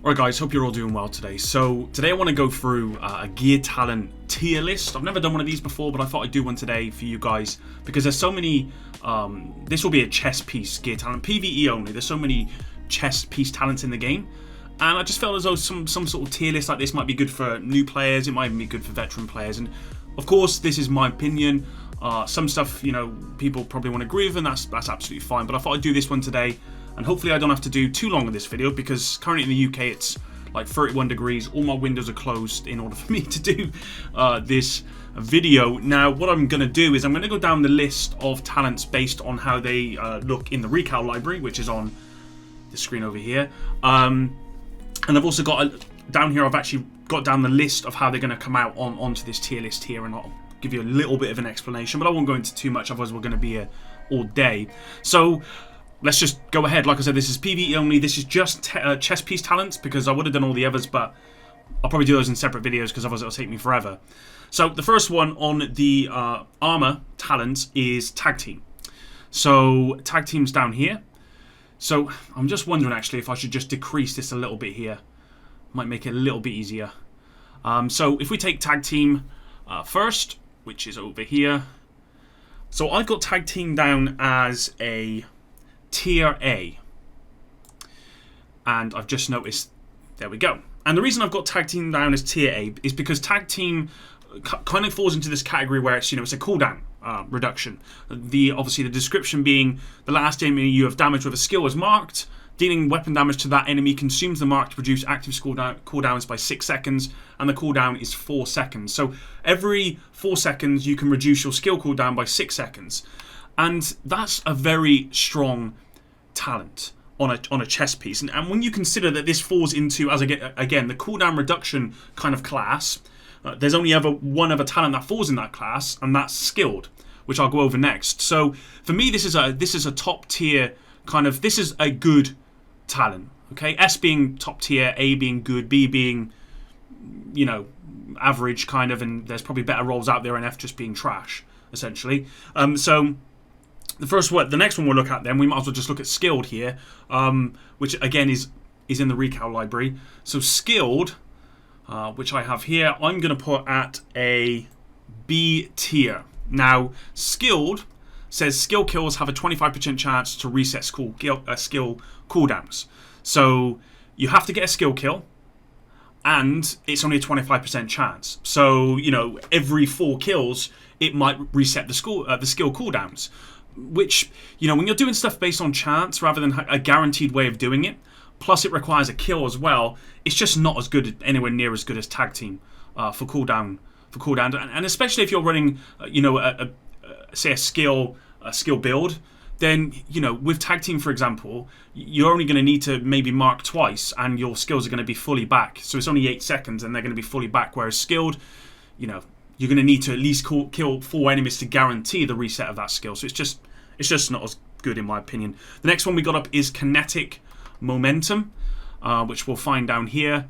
Alright guys, hope you're all doing well today. So today I want to go through a gear talent tier list. I've never done one of these before, but I thought I'd do one today for you guys because there's so many, this will be a chess piece gear talent, PVE only. There's so many chess piece talents in the game. And I just felt as though some sort of tier list like this might be good for new players. It might even be good for veteran players. And of course, this is my opinion. Some stuff, you know, people probably won't agree with, and that's absolutely fine. But I thought I'd do this one today. And hopefully I don't have to do too long of this video because currently in the UK it's like 31 degrees. All my windows are closed in order for me to do this video. Now what I'm going to do is I'm going to go down the list of talents based on how they look in the recal library, which is on the screen over here. And I've also got down here, I've actually got down the list of how they're going to come out onto this tier list here, and I'll give you a little bit of an explanation, but I won't go into too much, otherwise we're going to be here all day. So let's just go ahead. Like I said, this is PvE only. This is just chess piece talents because I would have done all the others, but I'll probably do those in separate videos because otherwise it'll take me forever. So the first one on the armor talent is tag team. So tag team's down here. So I'm just wondering actually if I should just decrease this a little bit here. Might make it a little bit easier. So if we take tag team first, which is over here. So I've got tag team down as a tier A, and I've just noticed, there we go. And the reason I've got tag team down as tier A is because tag team kind of falls into this category where it's, you know, it's a cooldown reduction. Obviously the description being the last enemy you have damaged with a skill is marked. Dealing weapon damage to that enemy consumes the mark to produce active cooldowns by 6 seconds, and the cooldown is 4 seconds. So every 4 seconds you can reduce your skill cooldown by 6 seconds. And that's a very strong talent on a chess piece. And when you consider that this falls into, as again, the cooldown reduction kind of class, there's only one other talent that falls in that class, and that's skilled, which I'll go over next. So for me, this is a top tier kind of. This is a good talent. Okay, S being top tier, A being good, B being, you know, average kind of, and there's probably better roles out there, and F just being trash essentially. So the next one we'll look at then, we might as well just look at skilled here, which again is in the recal library. So skilled, which I have here, I'm going to put at a B tier. Now skilled says skill kills have a 25% chance to reset skill cooldowns. So you have to get a skill kill, and it's only a 25% chance. So, you know, every 4 kills it might reset the skill cooldowns. Which, you know, when you're doing stuff based on chance rather than a guaranteed way of doing it, plus it requires a kill as well, it's just not as good, anywhere near as good as tag team for cooldown. And especially if you're running, you know, say a skill build, then, you know, with tag team, for example, you're only going to need to maybe mark twice, and your skills are going to be fully back. So it's only 8 seconds, and they're going to be fully back. Whereas skilled, you know, you're going to need to at least kill 4 enemies to guarantee the reset of that skill. So it's just not as good in my opinion. The next one we got up is Kinetic Momentum, which we'll find down here.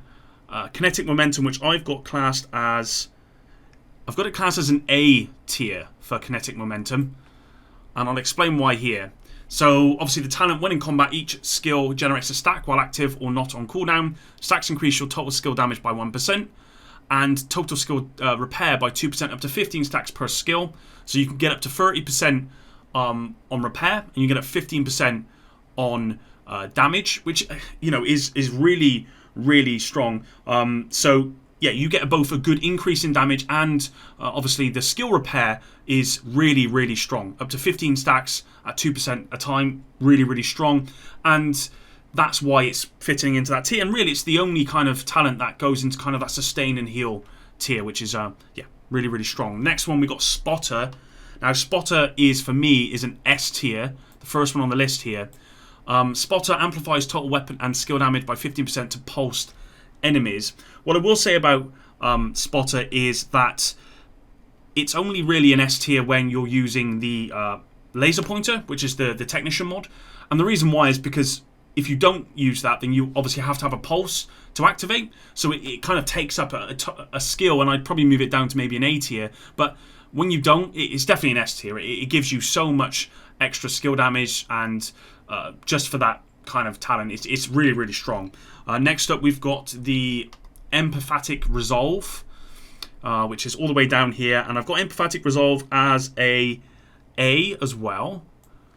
Kinetic Momentum, which I've got classed as an A tier for Kinetic Momentum, and I'll explain why here. So obviously the talent, when in combat, each skill generates a stack while active or not on cooldown. Stacks increase your total skill damage by 1%. And total skill repair by 2%, up to 15 stacks per skill. So you can get up to 30% on repair, and you get up 15% on damage, which, you know, is really, really strong. So yeah, you get both a good increase in damage, and obviously the skill repair is really, really strong. Up to 15 stacks at 2% a time, really, really strong. And that's why it's fitting into that tier, and really it's the only kind of talent that goes into kind of that sustain and heal tier, which is yeah, really, really strong. Next one we got Spotter. Now Spotter is, for me, is an S tier, the first one on the list here. Spotter amplifies total weapon and skill damage by 15% to pulsed enemies. What I will say about Spotter is that it's only really an S tier when you're using the laser pointer, which is the technician mod, and the reason why is because if you don't use that, then you obviously have to have a pulse to activate. So it kind of takes up a skill, and I'd probably move it down to maybe an A tier. But when you don't, it's definitely an S tier. It gives you so much extra skill damage, and just for that kind of talent. It's really, really strong. Next up, we've got the Empathic Resolve, which is all the way down here. And I've got Empathic Resolve as a as well.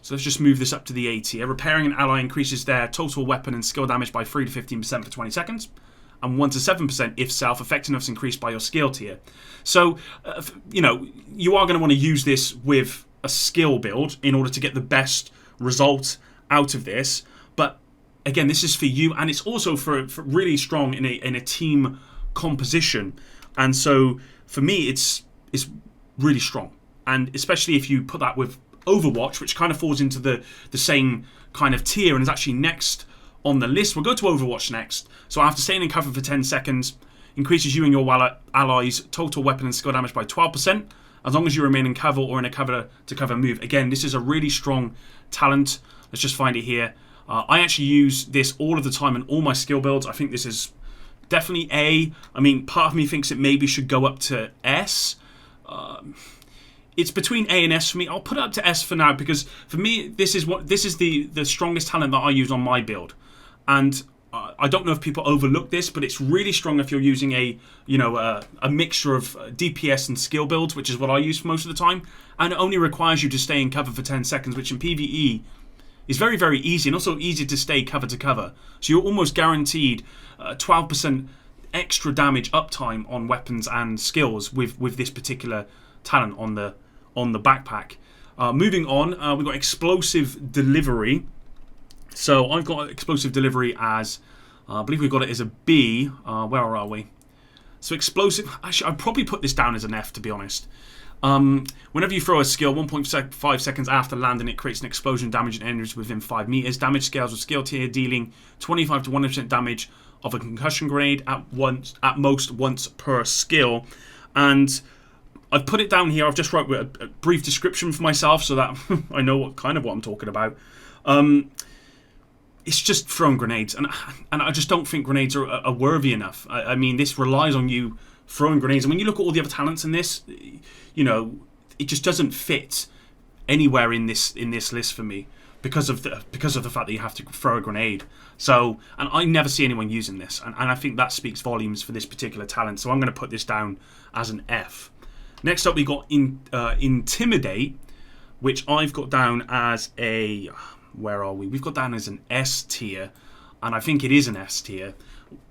So let's just move this up to the A tier. Repairing an ally increases their total weapon and skill damage by 3 to 15% for 20 seconds. And 1 to 7% if self-effectiveness increased by your skill tier. So, you are going to want to use this with a skill build in order to get the best result out of this. But again, this is for you, and it's also for really strong in a team composition. And so for me, it's really strong, and especially if you put that with Overwatch, which kind of falls into the same kind of tier and is actually next on the list. We'll go to Overwatch next. So after staying in cover for 10 seconds, increases you and your allies' total weapon and skill damage by 12%, as long as you remain in cover or in a cover-to-cover move. Again, this is a really strong talent. Let's just find it here. I actually use this all of the time in all my skill builds. I think this is definitely A. I mean, part of me thinks it maybe should go up to S. It's between A and S for me. I'll put it up to S for now, because for me, this is the strongest talent that I use on my build. And I don't know if people overlook this, but it's really strong if you're using a mixture of DPS and skill builds, which is what I use for most of the time. And it only requires you to stay in cover for 10 seconds, which in PVE is very, very easy, and also easy to stay cover to cover. So you're almost guaranteed 12% extra damage uptime on weapons and skills with this particular talent on the backpack. Moving on, we've got Explosive Delivery. So I've got Explosive Delivery as, I believe we've got it as a B. Where are we? So Explosive, actually I'd probably put this down as an F, to be honest. Whenever you throw a skill, 1.5 seconds after landing, it creates an explosion damaging enemies within 5 meters. Damage scales with skill tier, dealing 25 to 100% damage of a concussion grade at most once per skill. And I've put it down here. I've just wrote a brief description for myself so that I know what I'm talking about. It's just throwing grenades, and I just don't think grenades are worthy enough. I mean, this relies on you throwing grenades, and when you look at all the other talents in this, it just doesn't fit anywhere in this list for me because of the fact that you have to throw a grenade. So, and I never see anyone using this, and I think that speaks volumes for this particular talent. So I'm going to put this down as an F. Next up, we got Intimidate, which I've got down as a... Where are we? We've got down as an S tier, and I think it is an S tier.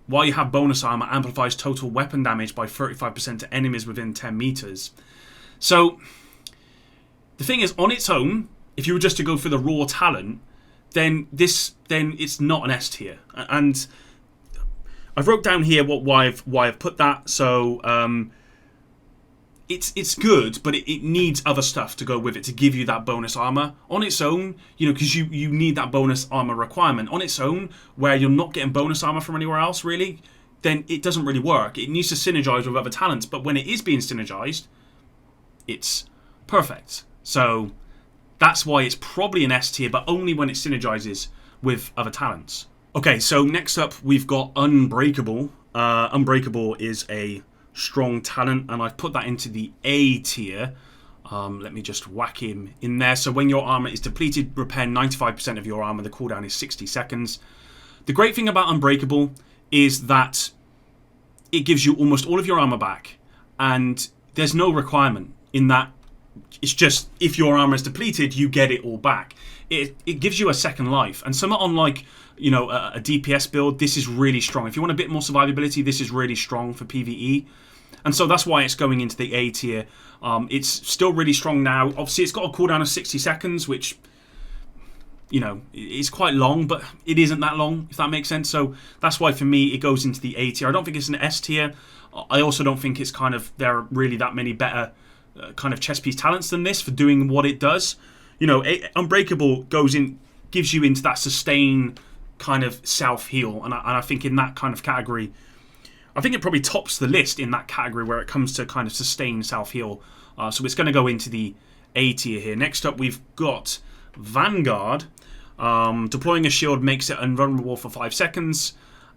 While you have bonus armor, amplifies total weapon damage by 35% to enemies within 10 meters. So, the thing is, on its own, if you were just to go for the raw talent, then it's not an S tier. And I've wrote down here why I've put that. So, it's good, but it needs other stuff to go with it to give you that bonus armor. On its own, because you need that bonus armor requirement. On its own, where you're not getting bonus armor from anywhere else, really, then it doesn't really work. It needs to synergize with other talents, but when it is being synergized, it's perfect. So that's why it's probably an S tier, but only when it synergizes with other talents. Okay, so next up, we've got Unbreakable. Unbreakable is a strong talent, and I've put that into the A tier. Let me just whack him in there. So when your armor is depleted, repair 95% of your armor. The cooldown is 60 seconds. The great thing about Unbreakable is that it gives you almost all of your armor back, and there's no requirement in that. It's just if your armor is depleted, you get it all back. It gives you a second life, and somewhat unlike a DPS build, this is really strong. If you want a bit more survivability, this is really strong for PvE. And so that's why it's going into the A tier. It's still really strong now. Obviously, it's got a cooldown of 60 seconds, which, is quite long, but it isn't that long, if that makes sense. So that's why, for me, it goes into the A tier. I don't think it's an S tier. I also don't think it's there are really that many better kind of chess piece talents than this for doing what it does. Unbreakable gives you into that sustain kind of self-heal. And I think in that kind of category, I think it probably tops the list in that category where it comes to kind of sustain self-heal. So it's going to go into the A tier here. Next up, we've got Vanguard. Deploying a shield makes it invulnerable for 5 seconds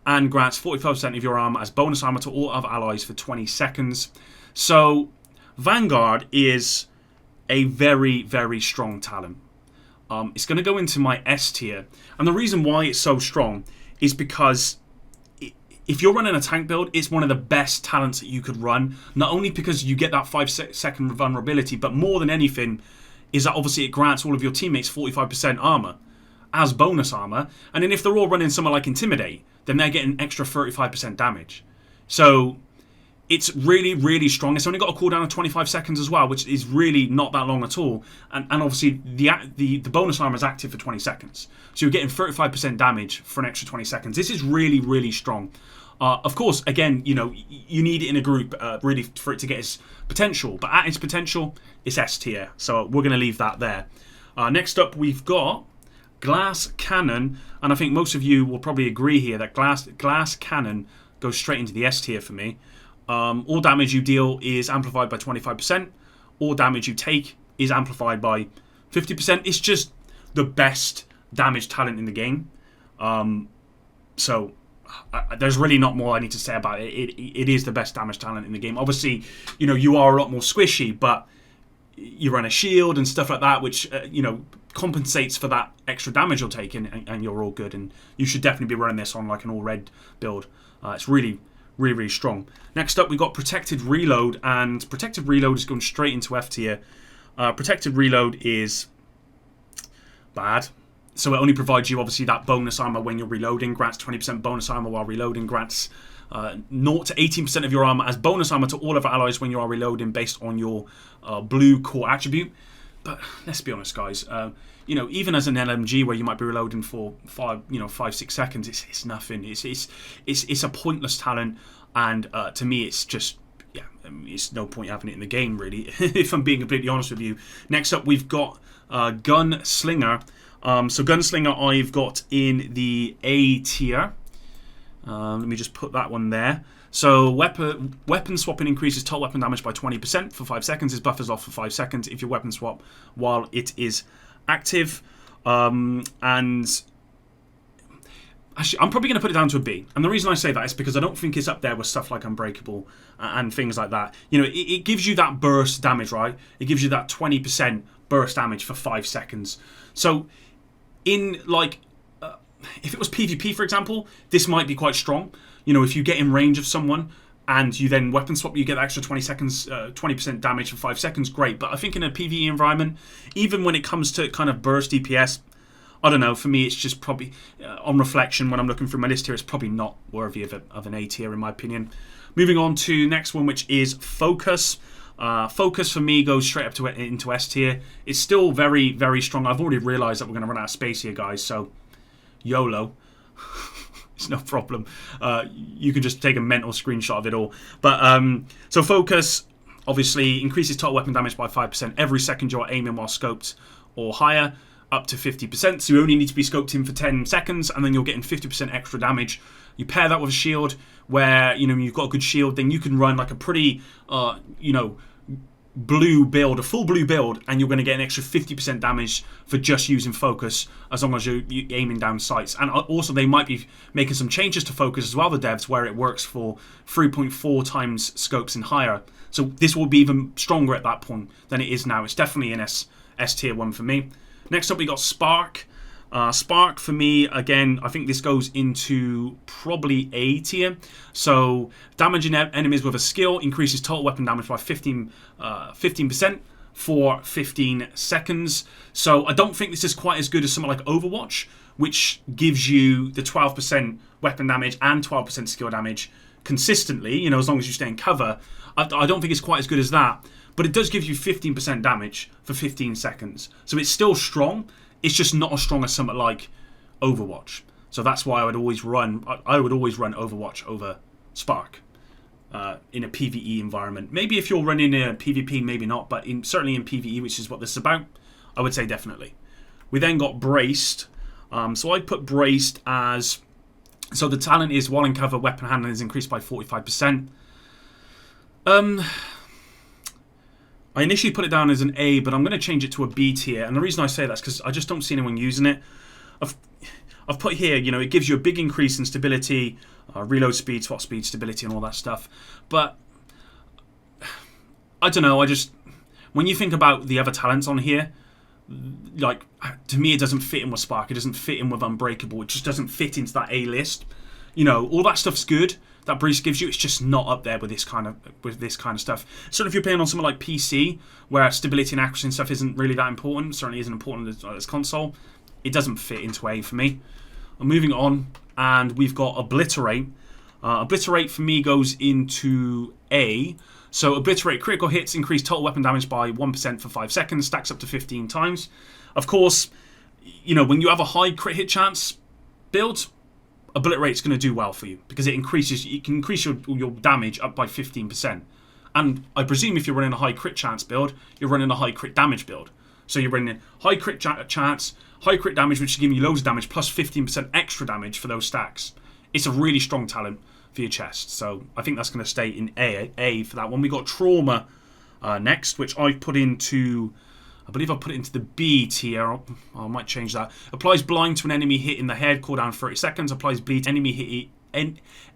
and grants 45% of your armor as bonus armor to all other allies for 20 seconds. So Vanguard is a very, very strong talent. It's going to go into my S tier. And the reason why it's so strong is because if you're running a tank build, it's one of the best talents that you could run. Not only because you get that 5-second vulnerability, but more than anything is that obviously it grants all of your teammates 45% armor as bonus armor. And then if they're all running somewhere like Intimidate, then they're getting extra 35% damage. So it's really, really strong. It's only got a cooldown of 25 seconds as well, which is really not that long at all. And obviously the bonus armor is active for 20 seconds. So you're getting 35% damage for an extra 20 seconds. This is really, really strong. Of course, again, you know, you need it in a group really for it to get its potential. But at its potential, it's S tier. So we're going to leave that there. Next up, we've got Glass Cannon. And I think most of you will probably agree here that Glass Cannon goes straight into the S tier for me. All damage you deal is amplified by 25%. All damage you take is amplified by 50%. It's just the best damage talent in the game. So there's really not more I need to say about it. It is the best damage talent in the game. Obviously, you know, you are a lot more squishy, but you run a shield and stuff like that, which, you know, compensates for that extra damage you're taking, and you're all good. And you should definitely be running this on like an all-red build. It's really, really, really strong. Next up, we got Protected Reload, and Protected Reload is going straight into F tier. Protected Reload is bad. So it only provides you, obviously, that bonus armor when you're reloading. Grants 20% bonus armor while reloading. Grants 0 to 18% of your armor as bonus armor to all of our allies when you are reloading based on your blue core attribute. But let's be honest, guys. You know, even as an LMG where you might be reloading for 5-6 seconds, it's nothing. It's a pointless talent, and to me, it's just it's no point having it in the game, really. If I'm being completely honest with you. Next up, we've got Gunslinger. So Gunslinger, I've got in the A tier. Let me just put that one there. So weapon swapping increases total weapon damage by 20% for 5 seconds. Is buffers off for 5 seconds if you weapon swap while it is active. And actually, I'm probably going to put it down to a B. And the reason I say that is because I don't think it's up there with stuff like Unbreakable and things like that. You know, it gives you that burst damage, right? It gives you that 20% burst damage for 5 seconds. So in like if it was PvP, for example, this might be quite strong. You know, if you get in range of someone and you then weapon swap, you get extra 20% damage for 5 seconds, great. But I think in a PvE environment, even when it comes to kind of burst DPS, I don't know, for me it's just probably, on reflection when I'm looking through my list here, it's probably not worthy of an A tier in my opinion. Moving on to next one, which is Focus. Focus for me goes straight up into S tier. It's still very, very strong. I've already realised that we're going to run out of space here, guys, so YOLO. It's no problem. You can just take a mental screenshot of it all. But so Focus obviously increases total weapon damage by 5% every second you're aiming while scoped or higher, up to 50%. So you only need to be scoped in for 10 seconds, and then you're getting 50% extra damage. You pair that with a shield where, you know, you've got a good shield, then you can run like a pretty, blue build, a full blue build, and you're going to get an extra 50% damage for just using Focus as long as you're aiming down sights. And also they might be making some changes to Focus as well, the devs, where it works for 3.4 times scopes and higher. So this will be even stronger at that point than it is now. It's definitely an S tier one for me. Next up we got Spark. Spark for me, again, I think this goes into probably A tier. So damaging enemies with a skill increases total weapon damage by 15% for 15 seconds. So I don't think this is quite as good as something like Overwatch, which gives you the 12% weapon damage and 12% skill damage consistently, you know, as long as you stay in cover. I don't think it's quite as good as that, but it does give you 15% damage for 15 seconds. So it's still strong. It's just not as strong as something like Overwatch. So that's why I would always run Overwatch over Spark in a PvE environment. Maybe if you're running a PvP, maybe not, but certainly in PvE, which is what this is about, I would say definitely. We then got Braced. So I put Braced as... So the talent is while in cover, weapon handling is increased by 45%. I initially put it down as an A, but I'm going to change it to a B tier. And the reason I say that is because I just don't see anyone using it. I've put here, you know, it gives you a big increase in stability, reload speed, swap speed, stability, and all that stuff. But I don't know. When you think about the other talents on here, like, to me, it doesn't fit in with Spark. It doesn't fit in with Unbreakable. It just doesn't fit into that A list. You know, all that stuff's good that Breeze gives you. It's just not up there with this kind of stuff. So if you're playing on something like PC, where stability and accuracy and stuff isn't really that important, certainly isn't important as console, it doesn't fit into A for me. I'm moving on, and we've got Obliterate. Obliterate for me goes into A. So Obliterate, critical hits increase total weapon damage by 1% for 5 seconds, stacks up to 15 times. Of course, you know, when you have a high crit hit chance build, Obliterate's going to do well for you, because it can increase your damage up by 15%. And I presume if you're running a high crit chance build, you're running a high crit damage build. So you're running high crit chance, high crit damage, which is giving you loads of damage, plus 15% extra damage for those stacks. It's a really strong talent for your chest. So I think that's going to stay in A for that one. We got Trauma next, which I've put into, I believe I put it into the B tier. I might change that. Applies blind to an enemy hit in the head, cooldown 30 seconds. Applies bleed to enemy hit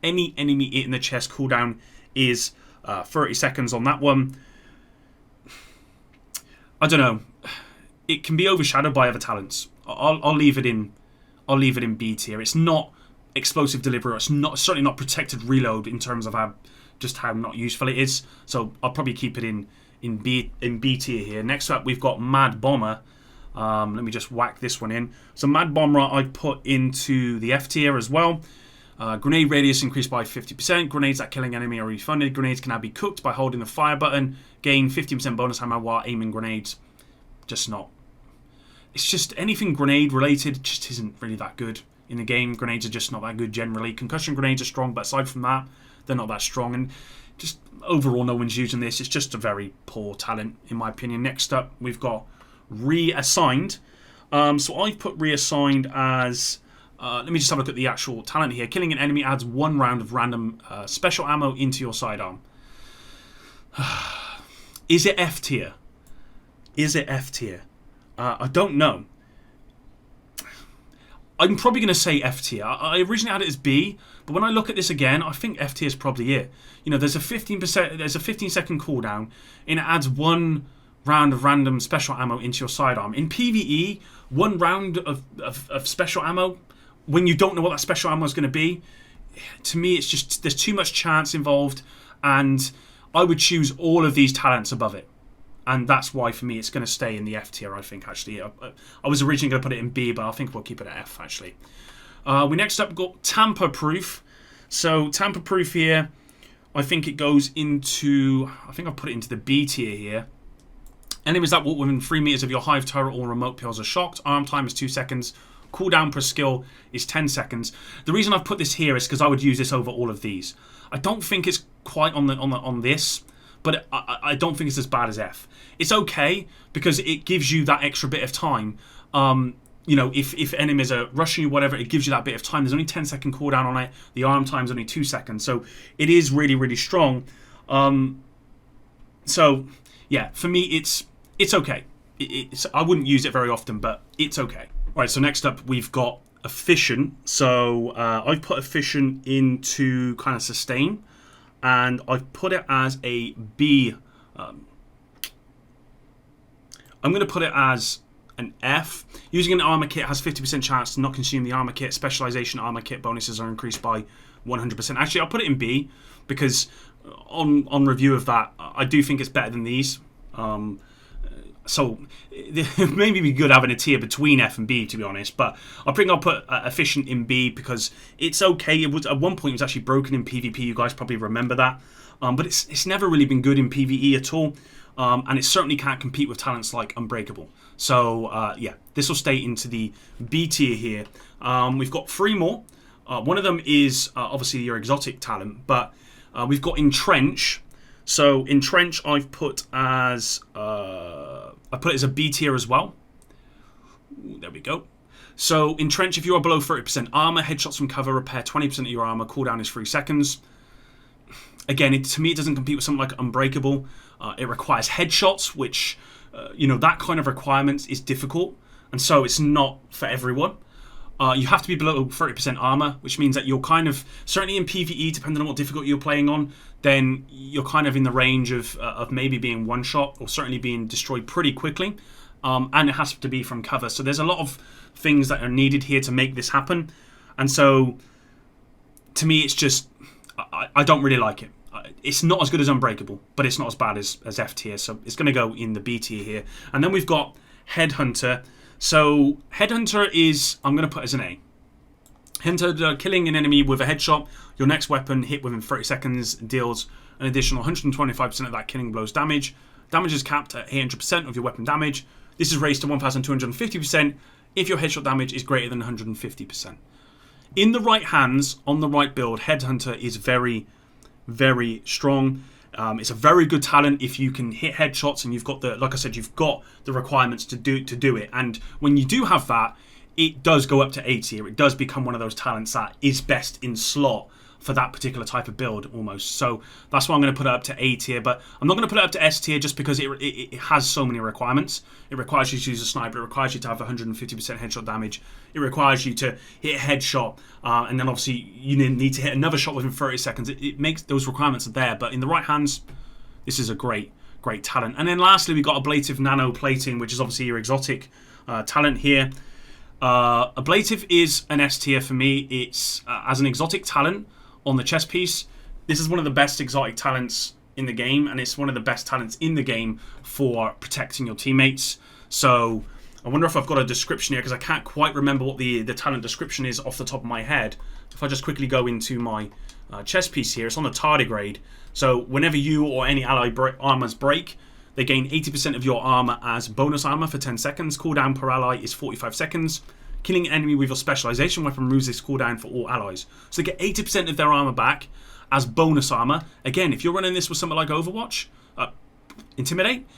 any enemy hit in the chest, cooldown is 30 seconds on that one. I don't know. It can be overshadowed by other talents. I'll leave it in B tier. It's not explosive delivery. It's certainly not protected reload in terms of how not useful it is. So I'll probably keep it in B tier here. Next up, we've got Mad Bomber. Let me just whack this one in. So Mad Bomber I put into the F tier as well. Grenade radius increased by 50%. Grenades that killing enemy are refunded. Grenades can now be cooked by holding the fire button. Gain 50% bonus ammo while aiming grenades. Just not. It's just anything grenade related just isn't really that good in the game. Grenades are just not that good generally. Concussion grenades are strong, but aside from that, they're not that strong. And just overall, no one's using this. It's just a very poor talent, in my opinion. Next up, we've got Reassigned. So I've put Reassigned as... let me just have a look at the actual talent here. Killing an enemy adds 1 round of random special ammo into your sidearm. Is it F tier? Is it F tier? I don't know. I'm probably going to say F tier. I originally had it as B, but when I look at this again, I think F tier is probably it. You know, there's a 15-second cooldown, and it adds 1 round of random special ammo into your sidearm. In PVE, 1 round of special ammo, when you don't know what that special ammo is going to be, to me, it's just there's too much chance involved, and I would choose all of these talents above it. And that's why, for me, it's going to stay in the F tier, I think, actually. I was originally going to put it in B, but I think we'll keep it at F, actually. We next up got Tamper-Proof. So, Tamper-Proof here, I think it goes into... I think I'll put it into the B tier here. Enemies that walk within 3 meters of your hive turret or remote pills are shocked. Arm time is 2 seconds. Cooldown per skill is 10 seconds. The reason I've put this here is because I would use this over all of these. I don't think it's quite on this, but I don't think it's as bad as F. It's okay because it gives you that extra bit of time. You know, if enemies are rushing you, whatever, it gives you that bit of time. There's only 10-second cooldown on it. The arm time's only 2 seconds, so it is really, really strong. So yeah, for me, it's okay. I wouldn't use it very often, but it's okay. Right, so next up we've got Efficient. So I've put Efficient into kind of Sustain, and I've put it as a B. I'm going to put it as an F. Using an armor kit has 50% chance to not consume the armor kit. Specialization armor kit bonuses are increased by 100%. Actually, I'll put it in B because on review of that, I do think it's better than these. So it maybe be good having a tier between F and B, to be honest. But I think I'll put Efficient in B because it's okay. It was at one point it was actually broken in PvP. You guys probably remember that. But it's never really been good in PvE at all. And it certainly can't compete with talents like Unbreakable. So yeah, this will stay into the B tier here. We've got 3 more. One of them is obviously your exotic talent, but we've got Entrench. So Entrench I've put as a B tier as well. Ooh, there we go. So Entrench, if you are below 30% armor, headshots from cover repair 20% of your armor. Cooldown is 3 seconds. Again, to me, it doesn't compete with something like Unbreakable. It requires headshots, which, you know, that kind of requirement is difficult. And so it's not for everyone. You have to be below 30% armor, which means that you're kind of, certainly in PvE, depending on what difficulty you're playing on, then you're kind of in the range of maybe being one-shot or certainly being destroyed pretty quickly. and it has to be from cover. So there's a lot of things that are needed here to make this happen. And so, to me, it's just, I don't really like it. It's not as good as Unbreakable, but it's not as bad as F tier. So it's going to go in the B tier here. And then we've got Headhunter. So Headhunter is, I'm going to put as an A. Headhunter, killing an enemy with a headshot. Your next weapon hit within 30 seconds deals an additional 125% of that killing blow's damage. Damage is capped at 800% of your weapon damage. This is raised to 1,250% if your headshot damage is greater than 150%. In the right hands, on the right build, Headhunter is very, very strong. It's a very good talent if you can hit headshots and you've got the, like I said, you've got the requirements to do it. And when you do have that, it does go up to A tier. It does become one of those talents that is best in slot for that particular type of build almost. So that's why I'm going to put it up to A tier, but I'm not going to put it up to S tier just because it has so many requirements. It requires you to use a sniper, it requires you to have 150% headshot damage, it requires you to hit a headshot, and then obviously you need to hit another shot within 30 seconds. It makes those requirements are there, but in the right hands, this is a great talent. And then lastly, we've got Ablative Nano Plating, which is obviously your exotic talent here. Ablative is an S tier for me. It's as an exotic talent on the chest piece, this is one of the best exotic talents in the game, and it's one of the best talents in the game for protecting your teammates. So I wonder if I've got a description here, because I can't quite remember what the talent description is off the top of my head. If I just quickly go into my chest piece here, it's on the Tardigrade. So whenever you or any ally armors break, they gain 80% of your armor as bonus armor for 10 seconds. Cooldown per ally is 45 seconds. Killing an enemy with your specialization weapon removes this cooldown for all allies. So they get 80% of their armor back as bonus armor. Again, if you're running this with something like Overwatch, Intimidate,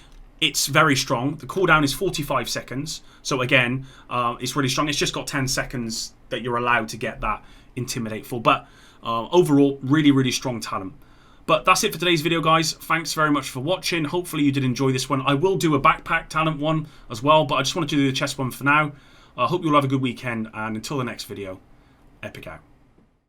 it's very strong. The cooldown is 45 seconds. So again, it's really strong. It's just got 10 seconds that you're allowed to get that Intimidate for. But overall, really, really strong talent. But that's it for today's video, guys. Thanks very much for watching. Hopefully you did enjoy this one. I will do a backpack talent one as well, but I just wanted to do the chest one for now. I hope you all have a good weekend, and until the next video, Epic out.